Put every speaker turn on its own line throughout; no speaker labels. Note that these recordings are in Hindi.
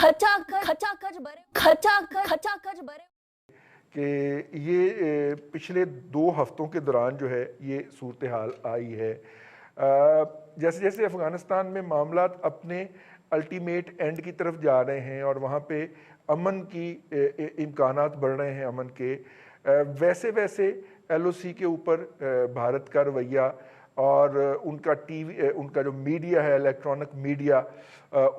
खचाखच भरे
कि ये पिछले 2 हफ्तों के दौरान जो है ये सूरत हाल आई है। जैसे जैसे अफ़गानिस्तान में मामलात अपने अल्टीमेट एंड की तरफ जा रहे हैं और वहाँ पे अमन की इम्कानात बढ़ रहे हैं अमन के, वैसे वैसे LOC के ऊपर भारत का रवैया और उनका टीवी उनका जो मीडिया है इलेक्ट्रॉनिक मीडिया,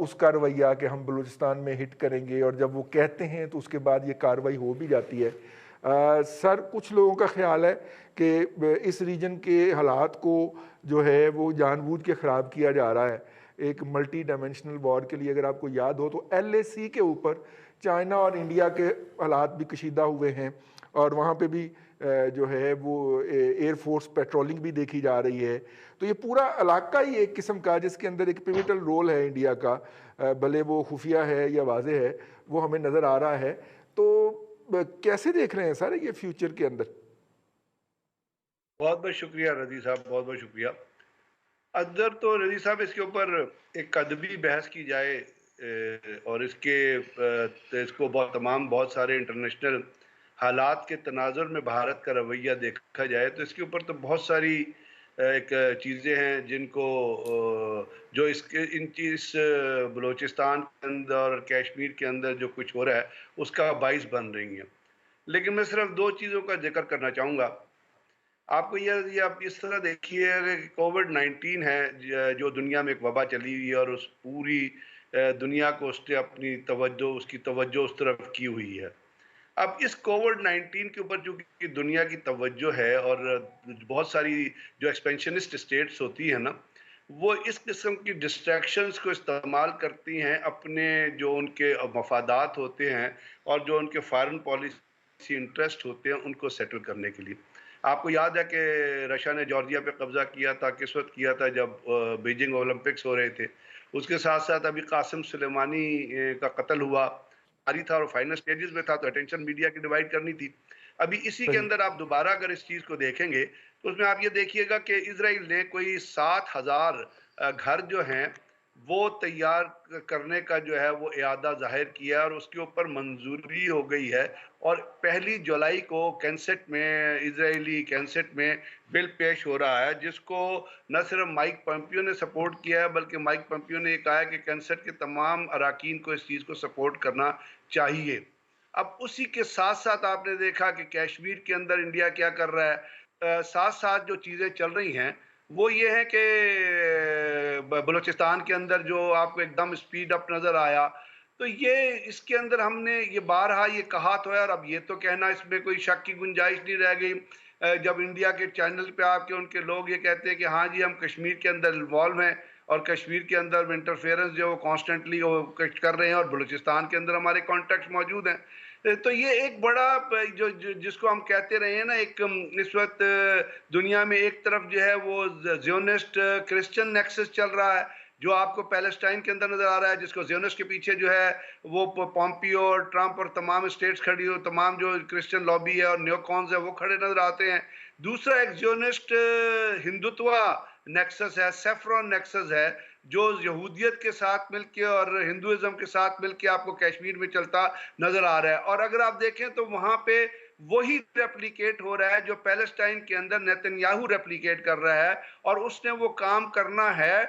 उसका रवैया कि हम बलूचिस्तान में हिट करेंगे और जब वो कहते हैं तो उसके बाद ये कार्रवाई हो भी जाती है। सर, कुछ लोगों का ख्याल है कि इस रीजन के हालात को जो है वो जानबूझ के ख़राब किया जा रहा है। एक मल्टी डायमेंशनल वॉर के लिए अगर आपको याद हो तो LAC के ऊपर चाइना और इंडिया के हालात भी कशीदा हुए हैं और वहाँ पे भी जो है वो एयरफोर्स पेट्रोलिंग भी देखी जा रही है। तो ये पूरा इलाका ही एक किस्म का जिसके अंदर एक पिवटल रोल है इंडिया का, भले वो खुफिया है या वाजे है, वो हमें नज़र आ रहा है। तो कैसे देख रहे हैं सर ये फ्यूचर के अंदर?
बहुत बहुत शुक्रिया रजी साहब, बहुत बहुत शुक्रिया। अदर तो रजी साहब इसके ऊपर एक अदबी बहस की जाए और इसको बहुत सारे इंटरनेशनल हालात के तनाजुर में भारत का रवैया देखा जाए तो इसके ऊपर तो बहुत सारी एक चीज़ें हैं जिनको जो इस बलूचिस्तान के अंदर और कश्मीर के अंदर जो कुछ हो रहा है उसका बाइस बन रही हैं। लेकिन मैं सिर्फ 2 चीज़ों का जिक्र करना चाहूँगा। आपको ये आप इस तरह देखिए कि कोविड-19 है जो दुनिया में एक वबा चली हुई है और उस पूरी दुनिया को उसकी तवज्जो उस तरफ की हुई है। अब इस कोविड-19 के ऊपर चूंकि दुनिया की तवज्जो है और बहुत सारी जो एक्सपेंशनिस्ट स्टेट्स होती है ना, वो इस किस्म की डिस्ट्रैक्शंस को इस्तेमाल करती हैं अपने जो उनके मफादात होते हैं और जो उनके फॉरेन पॉलिसी इंटरेस्ट होते हैं उनको सेटल करने के लिए। आपको याद है कि रशिया ने जॉर्जिया पे कब्जा किया था, किस वक्त किया था जब बीजिंग ओलंपिक्स हो रहे थे। उसके साथ साथ अभी कासिम सुलेमानी का कत्ल हुआ, जारी था और फाइनल स्टेजेस में था, तो अटेंशन मीडिया की डिवाइड करनी थी। अभी इसी के अंदर आप दोबारा अगर इस चीज को देखेंगे तो उसमें आप ये देखिएगा कि इजराइल ने कोई 7,000 घर जो हैं वो तैयार करने का जो है वो इरादा जाहिर किया और उसके ऊपर मंजूरी हो गई है और 1 जुलाई को कैंसेट में इजरायली कैंसेट में बिल पेश हो रहा है जिसको न सिर्फ माइक पम्पियो ने सपोर्ट किया है बल्कि माइक पम्पियो ने ये कहा है कि कैंसेट के तमाम अराकीन को इस चीज़ को सपोर्ट करना चाहिए। अब उसी के साथ साथ आपने देखा कि कश्मीर के अंदर इंडिया क्या कर रहा है, साथ साथ जो चीज़ें चल रही हैं वो ये है कि बलूचिस्तान के अंदर जो आपको एकदम स्पीड अप नज़र आया, तो ये इसके अंदर हमने ये बारहा ये कहा तो है और अब ये तो कहना इसमें कोई शक की गुंजाइश नहीं रह गई। जब इंडिया के चैनल पे आके उनके लोग ये कहते हैं कि हाँ जी हम कश्मीर के अंदर इन्वॉल्व हैं और कश्मीर के अंदर इंटरफेरेंस जो कॉन्स्टेंटली वो कर रहे हैं और बलूचिस्तान के अंदर हमारे कॉन्टैक्ट मौजूद हैं, तो ये एक बड़ा जिसको हम कहते रहे हैं ना, एक इस वक्त दुनिया में एक तरफ जो है वो ज़ियोनिस्ट क्रिश्चियन नेक्सस चल रहा है जो आपको पैलेस्टाइन के अंदर नजर आ रहा है, जिसको ज़ियोनिस्ट के पीछे जो है वो पॉम्पियो और ट्रंप और तमाम स्टेट्स खड़ी हो, तमाम जो क्रिश्चियन लॉबी है और न्योकॉन्स है वो खड़े नजर आते हैं। दूसरा एक ज़ियोनिस्ट हिंदुत्व नेक्सस है, सेफ्रॉन नेक्सस है, जो यहूदियत के साथ मिलके और हिंदुइज्म के साथ मिलके आपको कश्मीर में चलता नजर आ रहा है। और अगर आप देखें तो वहां पे वही रेप्लिकेट हो रहा है जो पैलेस्टाइन के अंदर नेतन्याहू रेप्लिकेट कर रहा है और उसने वो काम करना है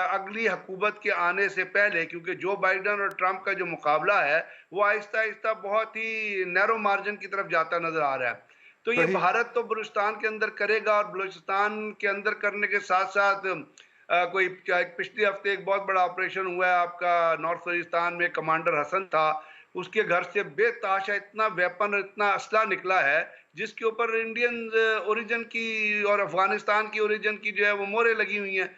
अगली हुकूमत के आने से पहले, क्योंकि जो बाइडन और ट्रंप का जो मुकाबला है वो आहिस्ता आहिस्ता बहुत ही नैरो मार्जिन की तरफ जाता नजर आ रहा है। तो ये भारत तो बलूचिस्तान के अंदर करेगा और बलूचिस्तान के अंदर करने के साथ साथ कोई पिछले हफ्ते एक बहुत बड़ा ऑपरेशन हुआ है आपका नॉर्थ वजीरिस्तान में, कमांडर हसन था, उसके घर से बेताशा इतना वेपन और इतना असला निकला है जिसके ऊपर इंडियन ओरिजिन की और अफगानिस्तान की ओरिजिन की जो है वो मोहरें लगी हुई हैं।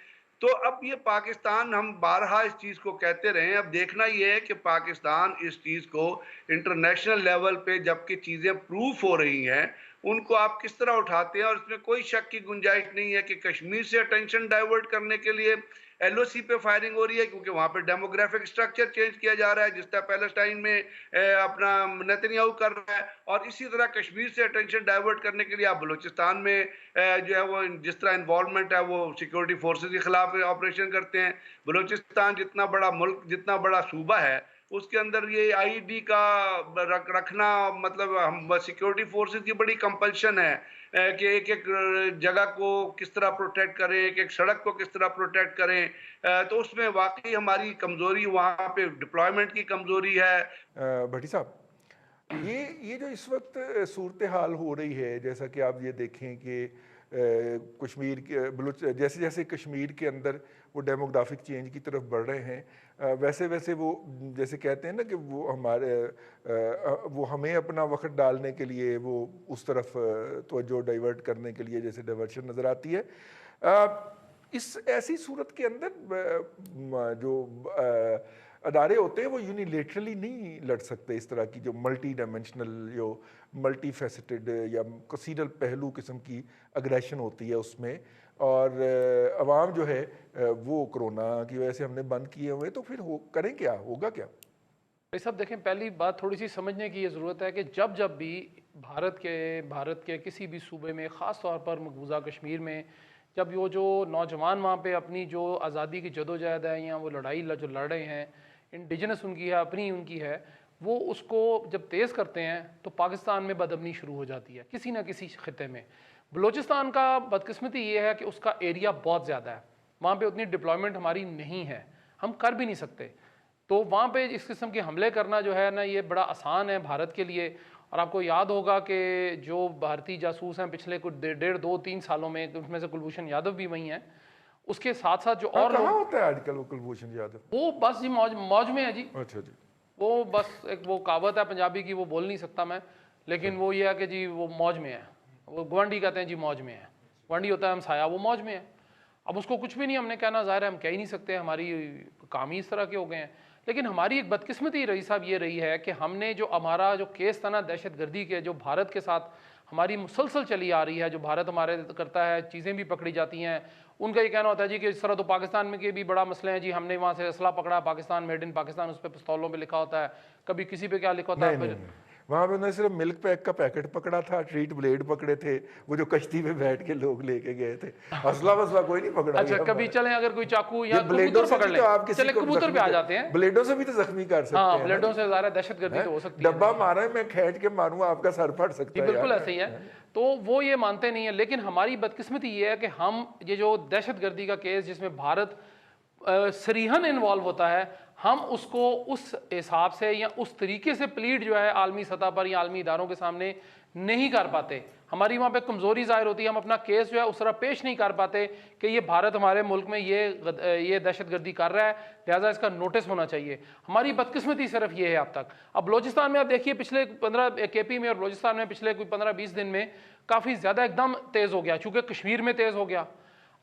तो अब ये पाकिस्तान, हम बारहा इस चीज़ को कहते रहे हैं, अब देखना ये है कि पाकिस्तान इस चीज़ को इंटरनेशनल लेवल पे जबकि चीज़ें प्रूफ हो रही हैं उनको आप किस तरह उठाते हैं। और इसमें कोई शक की गुंजाइश नहीं है कि कश्मीर से अटेंशन डाइवर्ट करने के लिए LOC पे फायरिंग हो रही है क्योंकि वहां पे डेमोग्राफिक स्ट्रक्चर चेंज किया जा रहा है जिस तरह पैलेस्टाइन में अपना नेतन्याहू कर रहा है, और इसी तरह कश्मीर से अटेंशन डाइवर्ट करने के लिए आप बलूचिस्तान में जो है वो जिस तरह इन्वॉल्वमेंट है वो सिक्योरिटी फोर्सेज के खिलाफ ऑपरेशन करते हैं। बलूचिस्तान जितना बड़ा मुल्क, जितना बड़ा सूबा है, उसके अंदर ये आईडी का रखना, मतलब हम सिक्योरिटी फोर्सेस की बड़ी कंपल्शन है कि एक एक जगह को किस तरह प्रोटेक्ट करें, एक एक सड़क को किस तरह प्रोटेक्ट करें। तो उसमें वाकई हमारी कमजोरी, वहाँ पे डिप्लॉयमेंट की कमजोरी है।
भट्टी साहब, ये जो इस वक्त सूरत हाल हो रही है, जैसा कि आप ये देखें कि कश्मीर के बलूच जैसे जैसे कश्मीर के अंदर वो डेमोग्राफिक चेंज की तरफ बढ़ रहे हैं, वैसे वैसे वो जैसे कहते हैं ना कि वो वो हमें अपना वक्त डालने के लिए वो उस तरफ तवज्जो डाइवर्ट करने के लिए जैसे डाइवर्शन नज़र आती है। इस ऐसी सूरत के अंदर जो अदारे होते हैं वो यूनिलेटरली नहीं लड़ सकते इस तरह की जो मल्टी डायमेंशनल, जो मल्टी फैसेटेड या कसीरल पहलू किस्म की अग्रेशन होती है उसमें, और अवाम जो है वो कोरोना की वजह से हमने बंद किए हुए, तो फिर करें क्या, होगा क्या?
भाई साहब देखें, पहली बात थोड़ी सी समझने की ये ज़रूरत है कि जब भी भारत के किसी भी सूबे में, ख़ास तौर पर मकबूजा कश्मीर में, जब वो जो नौजवान वहाँ पे अपनी जो आज़ादी की जदोजहद है या वो लड़ाई जो लड़ रहे हैं, इंडिजिनस उनकी है, अपनी उनकी है, वो उसको जब तेज़ करते हैं तो पाकिस्तान में बदअमनी शुरू हो जाती है किसी न किसी खिते में। बलूचिस्तान का बदकिस्मती ये है कि उसका एरिया बहुत ज़्यादा है, वहाँ पे उतनी डिप्लॉयमेंट हमारी नहीं है, हम कर भी नहीं सकते। तो वहाँ पे इस किस्म के हमले करना जो है ना, ये बड़ा आसान है भारत के लिए। और आपको याद होगा कि जो भारतीय जासूस हैं पिछले कुछ 1.5-2-3 सालों में, उसमें से कुलभूषण यादव भी वही हैं, उसके साथ साथ जो और
कहाँ होता है आजकल वो कुलभूषण यादव?
वो बस जी मौज में है जी।
अच्छा जी।
वो बस एक वो कहावत है पंजाबी की, वो बोल नहीं सकता मैं, लेकिन वो ये है कि जी वो मौज में है। वो गवांडी कहते हैं जी मौज में है, गवांडी होता है हमसाया, वो मौज में है। अब उसको कुछ भी नहीं हमने कहना, ज़ाहिर है हम कह ही नहीं सकते, हमारी काम ही इस तरह के हो गए हैं। लेकिन हमारी एक बदकिस्मती रही साहब ये रही है कि हमने जो हमारा जो केस था ना दहशतगर्दी के, जो भारत के साथ हमारी मुसलसल चली आ रही है, जो भारत हमारे करता है, चीज़ें भी पकड़ी जाती हैं, उनका ये कहना होता है जी कि इस तरह तो पाकिस्तान में के भी बड़ा मसले हैं जी, हमने वहाँ से असला पकड़ा, पाकिस्तान मेड इन पाकिस्तान, उस पर पिस्तौलों पे लिखा होता है, कभी किसी पे क्या लिखा होता है। फिर
वहाँ पे उन्होंने सिर्फ मिल्क पैक का पैकेट पकड़ा था, ट्रीट ब्लेड पकड़े थे, वो जो कश्ती में बैठ के लोग लेके गए थे, असला वसला कोई नहीं पकड़ा।
अच्छा कभी चलें अगर कोई चाकू या
ब्लेडों
कबूतर पकड़ ले,
तो आप
चले कबूतर पे आ जाते हैं,
ब्लेडों से भी तो जख्मी कर सकते हैं।
हाँ ब्लेडों से ज़्यादा दहशतगर्दी तो हो सकती है।
डब्बा मारा है, मैं खींच के मारूंगा आपका सर फट सकता है।
बिल्कुल ऐसे ही है। तो वो ये मानते नहीं है। लेकिन हमारी बदकिस्मती ये है कि हम ये जो दहशतगर्दी का केस जिसमें भारत सरीहन इन्वॉल्व होता है, हम उसको उस हिसाब से या उस तरीके से प्लीड जो है आलमी सतह पर या आलमी इदारों के सामने नहीं कर पाते। हमारी वहाँ पे कमज़ोरी ज़ाहिर होती है, हम अपना केस जो है उस तरह पेश नहीं कर पाते कि ये भारत हमारे मुल्क में ये दहशतगर्दी कर रहा है, लिहाजा इसका नोटिस होना चाहिए। हमारी बदकिस्मती सिर्फ ये है अब तक। अब बलूचिस्तान में आप देखिए, पिछले 15 KP में और बलूचिस्तान में पिछले कोई 15-20 दिन में काफ़ी ज़्यादा एकदम तेज़ हो गया, चूँकि कश्मीर में तेज़ हो गया।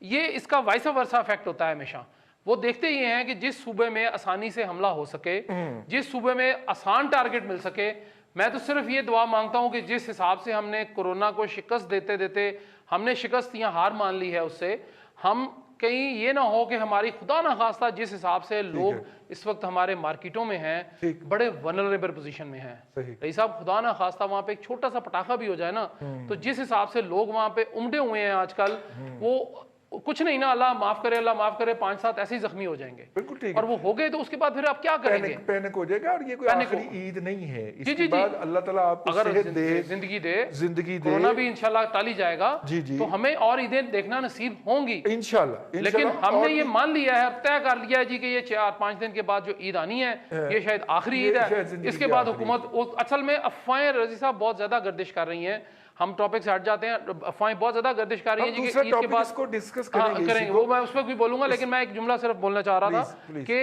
ये इसका वाइस वर्सा इफेक्ट होता है हमेशा। वो देखते ही हैं कि जिस सूबे में आसानी से हमला हो सके, जिस सूबे में आसान टारगेट मिल सके। मैं तो सिर्फ ये दुआ मांगता हूं कि जिस हिसाब से हमने कोरोना को शिकस्त देते देते हमने शिकस्त या हार मान ली है, उससे हम कहीं ये ना हो कि हमारी खुदा ना खास्ता जिस हिसाब से लोग इस वक्त हमारे मार्केटों में हैं, बड़े वनरेबल पोजीशन में हैं, रही साहब खुदा ना खास्ता वहां पे एक छोटा सा पटाखा भी हो जाए ना, तो जिस हिसाब से लोग वहां पे उमड़े हुए हैं आजकल, वो कुछ नहीं ना, अल्लाह माफ करे 5-7 ऐसे ही जख्मी हो जाएंगे।
बिल्कुल ठीक।
और वो हो गए तो उसके बाद फिर आप क्या करेंगे?
पैनिक हो जाएगा। और ये कोई आखिरी ईद नहीं है, इसके बाद अल्लाह ताला आपको सेहत दे, जिंदगी दे,
कोरोना भी इंशाल्लाह टाली जाएगा।
जी।
तो हमें और ईदें देखना नसीब होंगी
इंशाल्लाह।
लेकिन हमने ये मान लिया है, तय कर लिया है जी कि ये 4-5 दिन के बाद जो ईद आनी है, ये शायद आखिरी ईद है। इसके बाद हुकूमत असल में अफवाहें रजी साहब बहुत ज्यादा गर्दिश कर रही हैं। हम टॉपिक से हट जाते हैं, अफवाहें बहुत ज्यादा गर्दिश कर रही है जी कि ईद के बाद
इसको डिस्कस
करेंगे, वो मैं उस पर भी बोलूंगा। लेकिन मैं एक जुमला सिर्फ बोलना चाह रहा था कि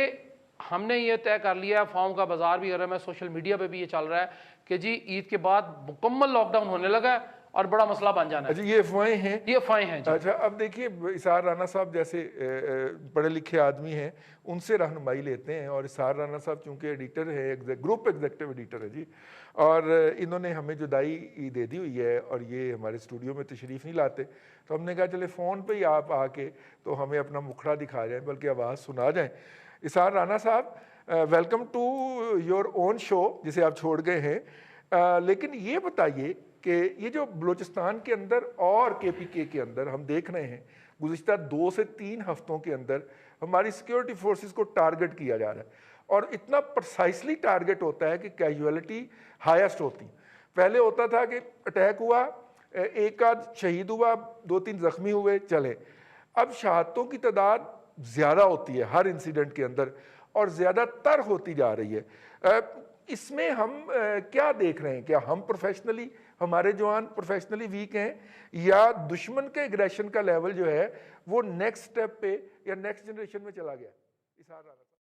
हमने ये तय कर लिया है, अफवाहों का बाजार भी हो रहा है, मैं सोशल मीडिया पे भी ये चल रहा है कि जी ईद के बाद मुकम्मल लॉकडाउन होने लगा है और बड़ा मसला बन जाना है।
अच्छा, ये अफवाहें हैं,
ये अफवाहें हैं जी।
अच्छा, अब देखिए इसार राना साहब जैसे पढ़े लिखे आदमी हैं, उनसे रहनुमाई लेते हैं। और इसार राना साहब चूंकि एडिटर है, ग्रुप एग्जीक्यूटिव एडिटर है जी, और इन्होंने हमें जुदाई दे दी हुई है और ये हमारे स्टूडियो में तशरीफ़ नहीं लाते, तो हमने कहा चले फ़ोन पे ही आप आके तो हमें अपना मुखड़ा दिखा जाएं, बल्कि आवाज़ सुना जाएं। इसार राना साहब, welcome to your own show जिसे आप छोड़ गए हैं। लेकिन ये बताइए कि ये जो बलूचिस्तान के अंदर और KPK के अंदर हम देख रहे हैं, गुज़िश्ता 2 से 3 हफ्तों के अंदर हमारी सिक्योरिटी फोर्सेस को टारगेट किया जा रहा है और इतना प्रिसाइसली टारगेट होता है कि कैजुअलिटी हाईएस्ट होती। पहले होता था कि अटैक हुआ, एक आध शहीद हुआ, 2-3 जख्मी हुए, चले। अब शहादतों की तादाद ज़्यादा होती है हर इंसिडेंट के अंदर और ज़्यादातर होती जा रही है। इसमें हम क्या देख रहे हैं? क्या हम प्रोफेशनली, हमारे जवान प्रोफेशनली वीक हैं, या दुश्मन के एग्रेशन का लेवल जो है वो नेक्स्ट स्टेप पे या नेक्स्ट जनरेशन में चला गया? इस